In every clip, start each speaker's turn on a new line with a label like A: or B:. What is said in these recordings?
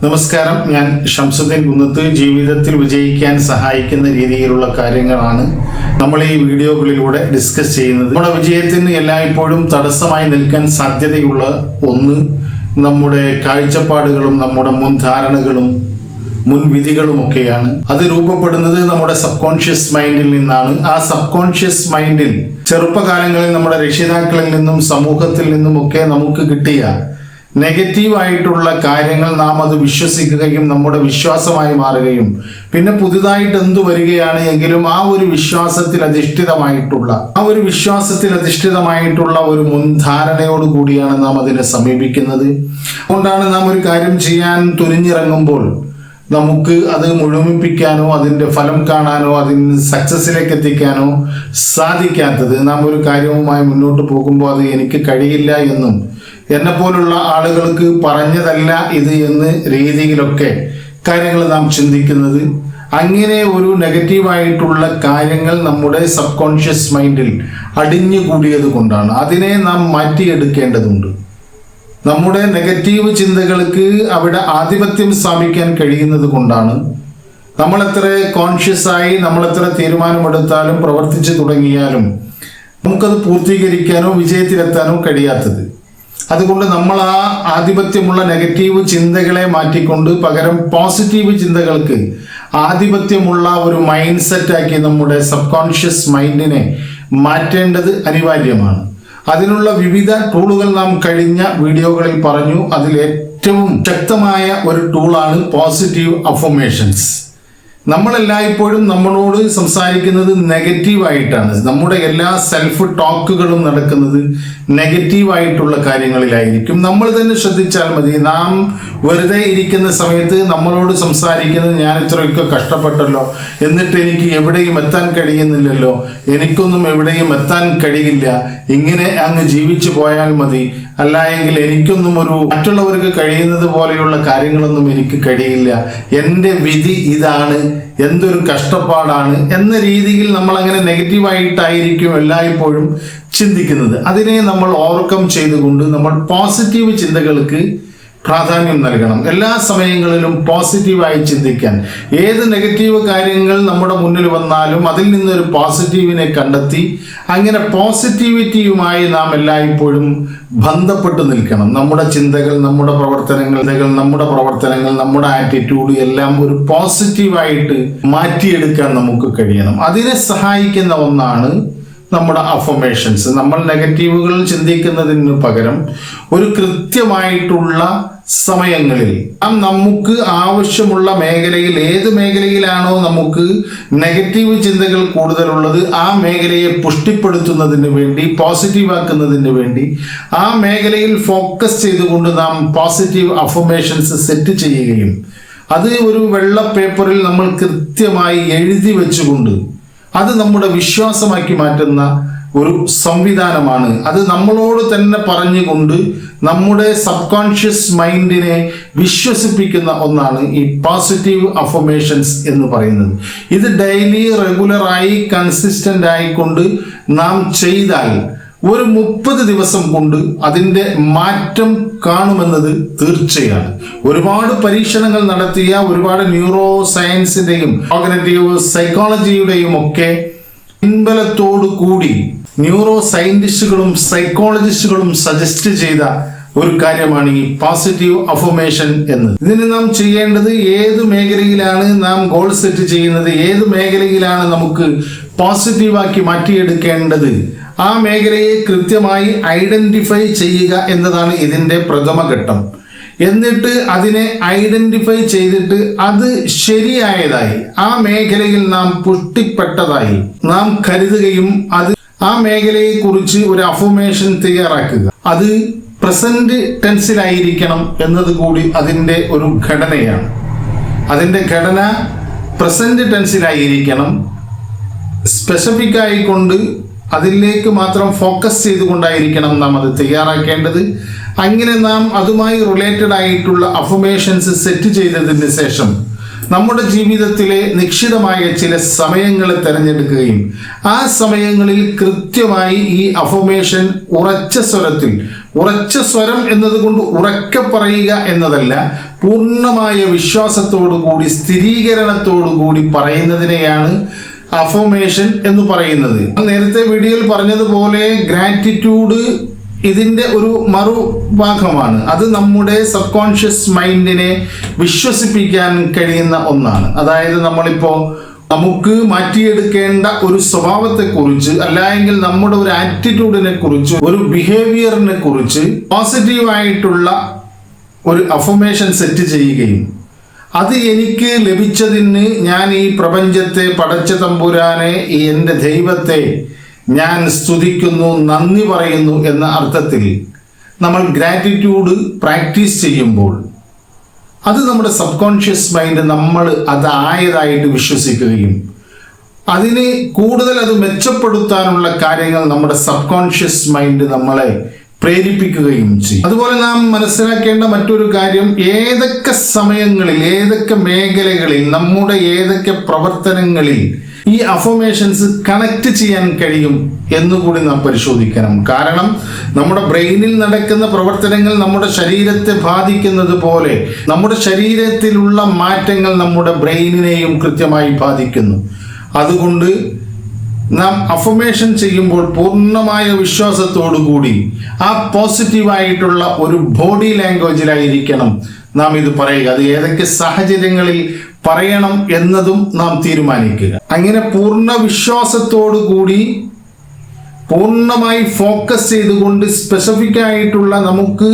A: നമസ്കാരം, ഞാൻ ഷംസുദ്ദീൻ കുന്നത്ത്. ജീവിതത്തിൽ വിജയിക്കാൻ സഹായിക്കുന്ന രീതിയിലുള്ള കാര്യങ്ങളാണ് നമ്മൾ ഈ വീഡിയോകളിലൂടെ ഡിസ്കസ് ചെയ്യുന്നത്. നമ്മുടെ വിജയത്തിന് എല്ലായ്പ്പോഴും തടസ്സമായി നിൽക്കാൻ സാധ്യതയുള്ള ഒന്ന് നമ്മുടെ കാഴ്ചപ്പാടുകളും നമ്മുടെ മുൻധാരണകളും മുൻവിധികളുമൊക്കെയാണ്. അത് രൂപപ്പെടുന്നത് നമ്മുടെ സബ് കോൺഷ്യസ് മൈൻഡിൽ നിന്നാണ്. ആ സബ് കോൺഷ്യസ് മൈൻഡിൽ ചെറുപ്പകാലങ്ങളിൽ നമ്മുടെ രക്ഷിതാക്കളിൽ നിന്നും സമൂഹത്തിൽ നിന്നുമൊക്കെ നമുക്ക് കിട്ടിയ നെഗറ്റീവായിട്ടുള്ള കാര്യങ്ങൾ നാം അത് വിശ്വസിക്കുകയും നമ്മുടെ വിശ്വാസമായി മാറുകയും പിന്നെ പുതുതായിട്ട് എന്തു വരികയാണ് എങ്കിലും ആ ഒരു വിശ്വാസത്തിൽ അധിഷ്ഠിതമായിട്ടുള്ള ഒരു മുൻധാരണയോട് കൂടിയാണ് നാം അതിനെ സമീപിക്കുന്നത്. അതുകൊണ്ടാണ് നാം ഒരു കാര്യം ചെയ്യാൻ തുനിഞ്ഞിറങ്ങുമ്പോൾ നമുക്ക് അത് മുഴുമിപ്പിക്കാനോ അതിൻ്റെ ഫലം കാണാനോ അതിന് സക്സസിലേക്ക് എത്തിക്കാനോ സാധിക്കാത്തത്. നാം ഒരു കാര്യവുമായി മുന്നോട്ട് പോകുമ്പോൾ അത് എനിക്ക് കഴിയില്ല എന്നും എന്നെപ്പോലുള്ള ആളുകൾക്ക് പറഞ്ഞതല്ല ഇത് എന്ന രീതിയിലൊക്കെ കാര്യങ്ങൾ നാം ചിന്തിക്കുന്നത്. അങ്ങനെ ഒരു നെഗറ്റീവായിട്ടുള്ള കാര്യങ്ങൾ നമ്മുടെ സബ് കോൺഷ്യസ് മൈൻഡിൽ അടിഞ്ഞുകൂടിയത് കൊണ്ടാണ്. അതിനെ നാം മാറ്റിയെടുക്കേണ്ടതുണ്ട്. നമ്മുടെ നെഗറ്റീവ് ചിന്തകൾക്ക് അവിടെ ആധിപത്യം സ്ഥാപിക്കാൻ കഴിയുന്നത് കൊണ്ടാണ് നമ്മളെത്ര കോൺഷ്യസ് ആയി നമ്മളെത്ര തീരുമാനമെടുത്താലും പ്രവർത്തിച്ചു തുടങ്ങിയാലും നമുക്കത് പൂർത്തീകരിക്കാനോ വിജയത്തിലെത്താനോ കഴിയാത്തത്. അതുകൊണ്ട് നമ്മൾ ആ ആധിപത്യമുള്ള നെഗറ്റീവ് ചിന്തകളെ മാറ്റിക്കൊണ്ട് പകരം പോസിറ്റീവ് ചിന്തകൾക്ക് ആധിപത്യമുള്ള ഒരു മൈൻഡ് സെറ്റാക്കി നമ്മുടെ സബ് കോൺഷ്യസ് മൈൻഡിനെ മാറ്റേണ്ടത് അനിവാര്യമാണ്. അതിനുള്ള വിവിധ ടൂളുകൾ നാം കഴിഞ്ഞ വീഡിയോകളിൽ പറഞ്ഞു. അതിൽ ഏറ്റവും ശക്തമായ ഒരു ടൂളാണ് പോസിറ്റീവ് അഫർമേഷൻസ്. നമ്മളെല്ലായ്പ്പോഴും നമ്മളോട് സംസാരിക്കുന്നത് നെഗറ്റീവായിട്ടാണ്. നമ്മുടെ എല്ലാ സെൽഫ് ടോക്കുകളും നടക്കുന്നത് നെഗറ്റീവായിട്ടുള്ള കാര്യങ്ങളിലായിരിക്കും. നമ്മൾ തന്നെ ശ്രദ്ധിച്ചാൽ മതി. നാം വെറുതെ ഇരിക്കുന്ന സമയത്ത് നമ്മളോട് സംസാരിക്കുന്നത് ഞാൻ ഇത്രയൊക്കെ കഷ്ടപ്പെട്ടല്ലോ, എന്നിട്ട് എനിക്ക് എവിടെയും എത്താൻ കഴിയുന്നില്ലല്ലോ, എനിക്കൊന്നും എവിടെയും എത്താൻ കഴിയില്ല, ഇങ്ങനെ അങ്ങ് ജീവിച്ചു പോയാൽ മതി, അല്ല എങ്കിൽ എനിക്കൊന്നും മറ്റുള്ളവർക്ക് കഴിയുന്നത് പോലെയുള്ള കാര്യങ്ങളൊന്നും എനിക്ക് കഴിയില്ല, എൻ്റെ വിധി ഇതാണ്, എന്തൊരു കഷ്ടപ്പാടാണ് എന്ന രീതിയിൽ നമ്മൾ അങ്ങനെ നെഗറ്റീവായിട്ടായിരിക്കും എല്ലായ്പ്പോഴും ചിന്തിക്കുന്നത്. അതിനെ നമ്മൾ ഓവർകം ചെയ്തുകൊണ്ട് നമ്മൾ പോസിറ്റീവ് ചിന്തകൾക്ക് പ്രാധാന്യം നൽകണം. എല്ലാ സമയങ്ങളിലും പോസിറ്റീവായി ചിന്തിക്കാൻ. ഏത് നെഗറ്റീവ് കാര്യങ്ങൾ നമ്മുടെ മുന്നിൽ വന്നാലും അതിൽ നിന്നൊരു പോസിറ്റീവിനെ കണ്ടെത്തി അങ്ങനെ പോസിറ്റിവിറ്റിയുമായി നാം എല്ലായ്പ്പോഴും ബന്ധപ്പെട്ട് നിൽക്കണം. നമ്മുടെ ചിന്തകൾ, നമ്മുടെ പ്രവർത്തനങ്ങൾ, നമ്മുടെ ആറ്റിറ്റ്യൂഡ് എല്ലാം ഒരു പോസിറ്റീവായിട്ട് മാറ്റിയെടുക്കാൻ നമുക്ക് കഴിയണം. അതിനെ സഹായിക്കുന്ന ഒന്നാണ് നമ്മുടെ അഫർമേഷൻസ്. നമ്മൾ നെഗറ്റീവുകൾ ചിന്തിക്കുന്നതിന് പകരം ഒരു കൃത്യമായിട്ടുള്ള സമയങ്ങളിൽ നമുക്ക് ആവശ്യമുള്ള മേഖലയിൽ, ഏത് മേഖലയിലാണോ നമുക്ക് നെഗറ്റീവ് ചിന്തകൾ കൂടുതലുള്ളത് ആ മേഖലയെ പുഷ്ടിപ്പെടുത്തുന്നതിന് വേണ്ടി, പോസിറ്റീവാക്കുന്നതിന് വേണ്ടി ആ മേഖലയിൽ ഫോക്കസ് ചെയ്തുകൊണ്ട് നാം പോസിറ്റീവ് അഫർമേഷൻസ് സെറ്റ് ചെയ്യുകയും അത് ഒരു വെള്ള പേപ്പറിൽ നമ്മൾ കൃത്യമായി എഴുതി വെച്ചുകൊണ്ട് അത് നമ്മുടെ വിശ്വാസമാക്കി മാറ്റുന്ന ഒരു സംവിധാനമാണ്. അത് നമ്മളോട് തന്നെ പറഞ്ഞുകൊണ്ട് നമ്മുടെ സബ് കോൺഷ്യസ് മൈൻഡിനെ വിശ്വസിപ്പിക്കുന്ന ഒന്നാണ് ഈ പോസിറ്റീവ് അഫർമേഷൻസ് എന്ന് പറയുന്നത്. ഇത് ഡെയിലി റെഗുലറായി കൺസിസ്റ്റന്റ് ആയിക്കൊണ്ട് നാം ചെയ്താൽ ഒരു 30 ദിവസം കൊണ്ട് അതിൻ്റെ മാറ്റം കാണുമെന്നത് തീർച്ചയാണ്. ഒരുപാട് പരീക്ഷണങ്ങൾ നടത്തിയ ഒരുപാട് ന്യൂറോ സയൻസിന്റെയും കോഗ്നിറ്റീവ് സൈക്കോളജിയുടെയും ഒക്കെ പിൻബലത്തോടു കൂടി ന്യൂറോ സയന്റിസ്റ്റുകളും സൈക്കോളജിസ്റ്റുകളും സജസ്റ്റ് ചെയ്ത ഒരു കാര്യമാണ് ഈ പോസിറ്റീവ് അഫർമേഷൻ എന്നത്. ഇതിന് നാം ചെയ്യേണ്ടത്, ഏത് മേഖലയിലാണ് നാം ഗോൾ സെറ്റ് ചെയ്യുന്നത്, ഏത് മേഖലയിലാണ് നമുക്ക് പോസിറ്റീവാക്കി മാറ്റിയെടുക്കേണ്ടത്, ആ മേഖലയെ കൃത്യമായി ഐഡന്റിഫൈ ചെയ്യുക എന്നതാണ് ഇതിൻ്റെ പ്രഥമ ഘട്ടം. എന്നിട്ട് അതിനെ ഐഡന്റിഫൈ ചെയ്തിട്ട് അത് ശരിയായതായി, ആ മേഖലയിൽ നാം പുഷ്ടിപ്പെട്ടതായി നാം കരുതുകയും അത് ആ മേഖലയെ കുറിച്ച് ഒരു അഫർമേഷൻ തയ്യാറാക്കുക. അത് പ്രസന്റ് ടെൻസിലായിരിക്കണം എന്നത് കൂടി അതിൻ്റെ ഒരു ഘടനയാണ്. അതിൻ്റെ ഘടന പ്രസന്റ് ടെൻസിലായിരിക്കണം. സ്പെസിഫിക് ആയിക്കൊണ്ട് അതിലേക്ക് മാത്രം ഫോക്കസ് ചെയ്തുകൊണ്ടായിരിക്കണം നാം അത് തയ്യാറാക്കേണ്ടത്. അങ്ങനെ നാം അതുമായി റിലേറ്റഡ് ആയിട്ടുള്ള അഫർമേഷൻസ് സെറ്റ് ചെയ്തതിന് ശേഷം നമ്മുടെ ജീവിതത്തിലെ നിശ്ചിതമായ ചില സമയങ്ങളെ തിരഞ്ഞെടുക്കുകയും ആ സമയങ്ങളിൽ കൃത്യമായി ഈ അഫർമേഷൻ ഉറച്ച സ്വരത്തിൽ ഉറച്ച സ്വരം എന്നതുകൊണ്ട് ഉറക്കെ പറയുക എന്നതല്ല, പൂർണ്ണമായ വിശ്വാസത്തോടു കൂടി സ്ഥിരീകരണത്തോടു കൂടി പറയുന്നതിനെയാണ് അഫർമേഷൻ എന്ന് പറയുന്നത്. നേരത്തെ വീഡിയോയിൽ പറഞ്ഞതുപോലെ ഗ്രാറ്റിറ്റ്യൂഡ് ഇതിൻ്റെ ഒരു മറുഭാഗമാണ്. അത് നമ്മുടെ സബ് കോൺഷ്യസ് മൈൻഡിനെ വിശ്വസിപ്പിക്കാൻ കഴിയുന്ന ഒന്നാണ്. അതായത് നമ്മളിപ്പോൾ നമുക്ക് മാറ്റിയെടുക്കേണ്ട ഒരു സ്വഭാവത്തെക്കുറിച്ച്, അല്ലെങ്കിൽ നമ്മുടെ ഒരു ആറ്റിറ്റ്യൂഡിനെ കുറിച്ച്, ഒരു ബിഹേവിയറിനെ കുറിച്ച് പോസിറ്റീവായിട്ടുള്ള ഒരു അഫർമേഷൻ സെറ്റ് ചെയ്യുകയും അത് എനിക്ക് ലഭിച്ചതിന് ഞാൻ ഈ പ്രപഞ്ചത്തെ, പടച്ച തമ്പുരാനെ, എൻ്റെ ദൈവത്തെ ഞാൻ സ്തുതിക്കുന്നു, നന്ദി പറയുന്നു എന്ന അർത്ഥത്തിൽ നമ്മൾ ഗ്രാറ്റിറ്റ്യൂഡ് പ്രാക്ടീസ് ചെയ്യുമ്പോൾ അത് നമ്മുടെ സബ് കോൺഷ്യസ് മൈൻഡ് നമ്മൾ അതായതായിട്ട് വിശ്വസിക്കുകയും അതിന് കൂടുതൽ അത് മെച്ചപ്പെടുത്താനുള്ള കാര്യങ്ങൾ നമ്മുടെ സബ് കോൺഷ്യസ് മൈൻഡ് നമ്മളെ പ്രേരിപ്പിക്കുകയും ചെയ്യും. അതുപോലെ നാം മനസ്സിലാക്കേണ്ട മറ്റൊരു കാര്യം, ഏതൊക്കെ സമയങ്ങളിൽ, ഏതൊക്കെ മേഖലകളിൽ, നമ്മുടെ ഏതൊക്കെ പ്രവർത്തനങ്ങളിൽ ഈ അഫർമേഷൻസ് കണക്ട് ചെയ്യാൻ കഴിയും എന്നുകൂടി നാം പരിശോധിക്കണം. കാരണം നമ്മുടെ ബ്രെയിനിൽ നടക്കുന്ന പ്രവർത്തനങ്ങൾ നമ്മുടെ ശരീരത്തെ ബാധിക്കുന്നത് പോലെ നമ്മുടെ ശരീരത്തിലുള്ള മാറ്റങ്ങൾ നമ്മുടെ ബ്രെയിനിനെയും കൃത്യമായി ബാധിക്കുന്നു. അതുകൊണ്ട് നാം അഫർമേഷൻ ചെയ്യുമ്പോൾ പൂർണ്ണമായ വിശ്വാസത്തോടു കൂടി ആ പോസിറ്റീവായിട്ടുള്ള ഒരു ബോഡി ലാംഗ്വേജിലായിരിക്കണം നാം ഇത് പറയുക. അത് ഏതൊക്കെ സാഹചര്യങ്ങളിൽ പറയണം എന്നതും നാം തീരുമാനിക്കുക. അങ്ങനെ പൂർണ്ണ വിശ്വാസത്തോടു കൂടി പൂർണ്ണമായി ഫോക്കസ് ചെയ്തുകൊണ്ട് സ്പെസിഫിക് ആയിട്ടുള്ള നമുക്ക്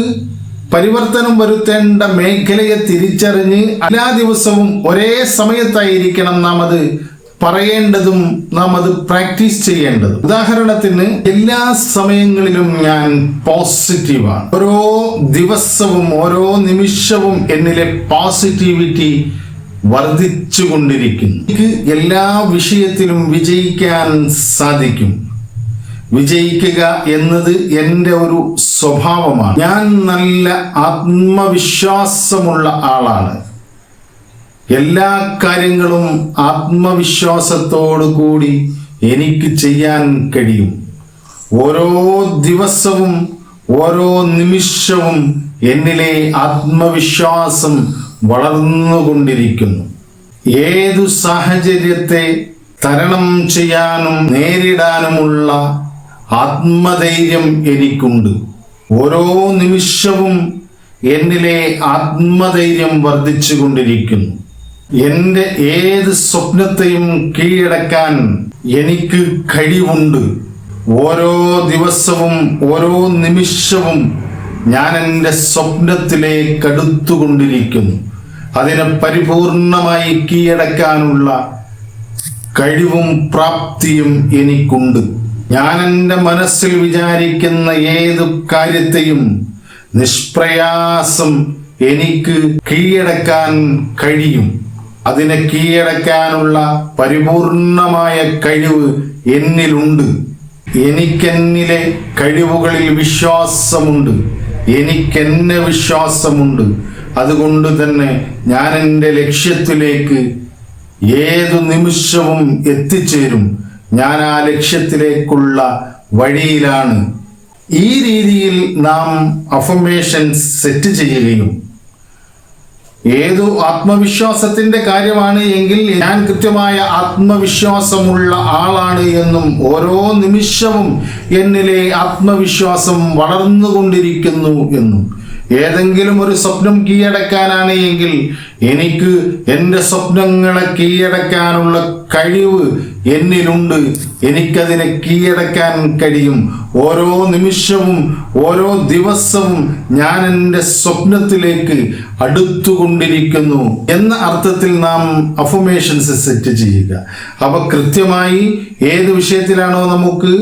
A: പരിവർത്തനം വരുത്തേണ്ട മേഖലയെ തിരിച്ചറിഞ്ഞ് എല്ലാ ദിവസവും ഒരേ സമയത്തായിരിക്കണം നാം അത് പറയേണ്ടതും നാം അത് പ്രാക്ടീസ് ചെയ്യേണ്ടതും. ഉദാഹരണത്തിന്, എല്ലാ സമയങ്ങളിലും ഞാൻ പോസിറ്റീവാണ്. ഓരോ ദിവസവും ഓരോ നിമിഷവും എന്നിലെ പോസിറ്റിവിറ്റി വർദ്ധിച്ചു കൊണ്ടിരിക്കുന്നു. എനിക്ക് എല്ലാ വിഷയത്തിലും വിജയിക്കാൻ സാധിക്കും. വിജയിക്കുക എന്നത് എൻ്റെ ഒരു സ്വഭാവമാണ്. ഞാൻ നല്ല ആത്മവിശ്വാസമുള്ള ആളാണ്. എല്ലാ കാര്യങ്ങളും ആത്മവിശ്വാസത്തോടു കൂടി എനിക്ക് ചെയ്യാൻ കഴിയും. ഓരോ ദിവസവും ഓരോ നിമിഷവും എന്നിലെ ആത്മവിശ്വാസം വളർന്നുകൊണ്ടിരിക്കുന്നു. ഏതു സാഹചര്യത്തെ തരണം ചെയ്യാനും നേരിടാനുമുള്ള ആത്മധൈര്യം എനിക്കുണ്ട്. ഓരോ നിമിഷവും എന്നിലെ ആത്മധൈര്യം വർദ്ധിച്ചു കൊണ്ടിരിക്കുന്നു. എൻ്റെ ഏത് സ്വപ്നത്തെയും കീഴടക്കാൻ എനിക്ക് കഴിവുണ്ട്. ഓരോ ദിവസവും ഓരോ നിമിഷവും ഞാൻ എൻ്റെ സ്വപ്നത്തിലേക്ക് അടുത്തുകൊണ്ടിരിക്കുന്നു. അതിനെ പരിപൂർണമായി കീഴടക്കാനുള്ള കഴിവും പ്രാപ്തിയും എനിക്കുണ്ട്. ഞാൻ എൻ്റെ മനസ്സിൽ വിചാരിക്കുന്ന ഏതു കാര്യത്തെയും നിഷ്പ്രയാസം എനിക്ക് കീഴടക്കാൻ കഴിയും. അതിനെ കീഴടക്കാനുള്ള പരിപൂർണമായ കഴിവ് എന്നിലുണ്ട്. എനിക്കെന്നിലെ കഴിവുകളിൽ വിശ്വാസമുണ്ട്. എനിക്കെന്നെ വിശ്വാസമുണ്ട്. അതുകൊണ്ട് തന്നെ ഞാൻ എൻ്റെ ലക്ഷ്യത്തിലേക്ക് ഏതു നിമിഷവും എത്തിച്ചേരും. ഞാൻ ആ ലക്ഷ്യത്തിലേക്കുള്ള വഴിയിലാണ്. ഈ രീതിയിൽ നാം അഫർമേഷൻസ് സെറ്റ് ചെയ്യുകയും, ഏതു ആത്മവിശ്വാസത്തിന്റെ കാര്യമാണ് എങ്കിൽ ഞാൻ കൃത്യമായ ആത്മവിശ്വാസമുള്ള ആളാണ് എന്നും ഓരോ നിമിഷവും എന്നിലെ ആത്മവിശ്വാസം വളർന്നുകൊണ്ടിരിക്കുന്നു എന്നും, ഏതെങ്കിലും ഒരു സ്വപ്നം കീഴടക്കാനാണ് എങ്കിൽ എനിക്ക് എൻ്റെ സ്വപ്നങ്ങളെ കീഴടക്കാനുള്ള കഴിവ് എന്നിലുണ്ട്. എനിക്കതിനെ കീഴടക്കാൻ കഴിയും. ഓരോ നിമിഷവും ഓരോ ദിവസവും ഞാൻ എൻ്റെ സ്വപ്നത്തിലേക്ക് അടുത്തുകൊണ്ടിരിക്കുന്നു എന്ന അർത്ഥത്തിൽ നാം അഫർമേഷൻസ് സെറ്റ് ചെയ്യുക. അവ കൃത്യമായി ഏത് വിഷയത്തിലാണോ നമുക്ക്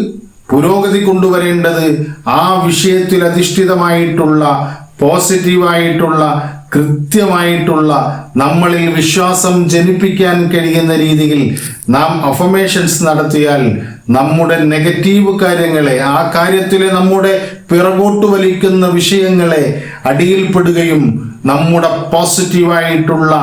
A: പുരോഗതി കൊണ്ടുവരേണ്ടത് ആ വിഷയത്തിൽ അധിഷ്ഠിതമായിട്ടുള്ള പോസിറ്റീവായിട്ടുള്ള കൃത്യമായിട്ടുള്ള നമ്മളിൽ വിശ്വാസം ജനിപ്പിക്കാൻ കഴിയുന്ന രീതിയിൽ നാം അഫർമേഷൻസ് നടത്തിയാൽ നമ്മുടെ നെഗറ്റീവ് കാര്യങ്ങളെ, ആ കാര്യത്തിലെ നമ്മുടെ പിറകോട്ട് വലിക്കുന്ന വിഷയങ്ങളെ അടിയിൽപ്പെടുകയും നമ്മുടെ പോസിറ്റീവായിട്ടുള്ള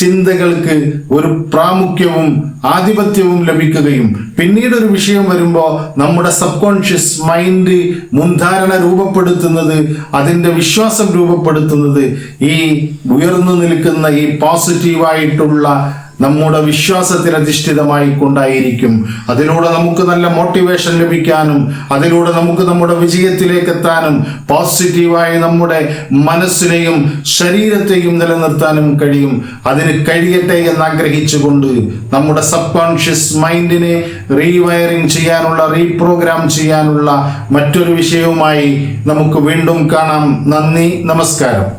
A: ചിന്തകൾക്ക് ഒരു പ്രാമുഖ്യവും ആധിപത്യവും ലഭിക്കുകയും പിന്നീട് ഒരു വിഷയം വരുമ്പോൾ നമ്മുടെ സബ് കോൺഷ്യസ് മൈൻഡ് മുൻധാരണ രൂപപ്പെടുത്തുന്നത്, അതിൻ്റെ വിശ്വാസം രൂപപ്പെടുത്തുന്നത് ഈ ഉയർന്നു നിൽക്കുന്ന ഈ പോസിറ്റീവായിട്ടുള്ള നമ്മുടെ വിശ്വാസത്തിൽ അധിഷ്ഠിതമായി കൊണ്ടായിരിക്കും. അതിലൂടെ നമുക്ക് നല്ല മോട്ടിവേഷൻ ലഭിക്കാനും അതിലൂടെ നമുക്ക് നമ്മുടെ വിജയത്തിലേക്ക് എത്താനും പോസിറ്റീവായി നമ്മുടെ മനസ്സിനെയും ശരീരത്തെയും നിലനിർത്താനും കഴിയും. അതിന് കഴിയട്ടെ എന്ന് ആഗ്രഹിച്ചുകൊണ്ട് നമ്മുടെ സബ് കോൺഷ്യസ് മൈൻഡിനെ റീവയറിംഗ് ചെയ്യാനുള്ള, റീപ്രോഗ്രാം ചെയ്യാനുള്ള മറ്റൊരു വിഷയവുമായി നമുക്ക് വീണ്ടും കാണാം. നന്ദി, നമസ്കാരം.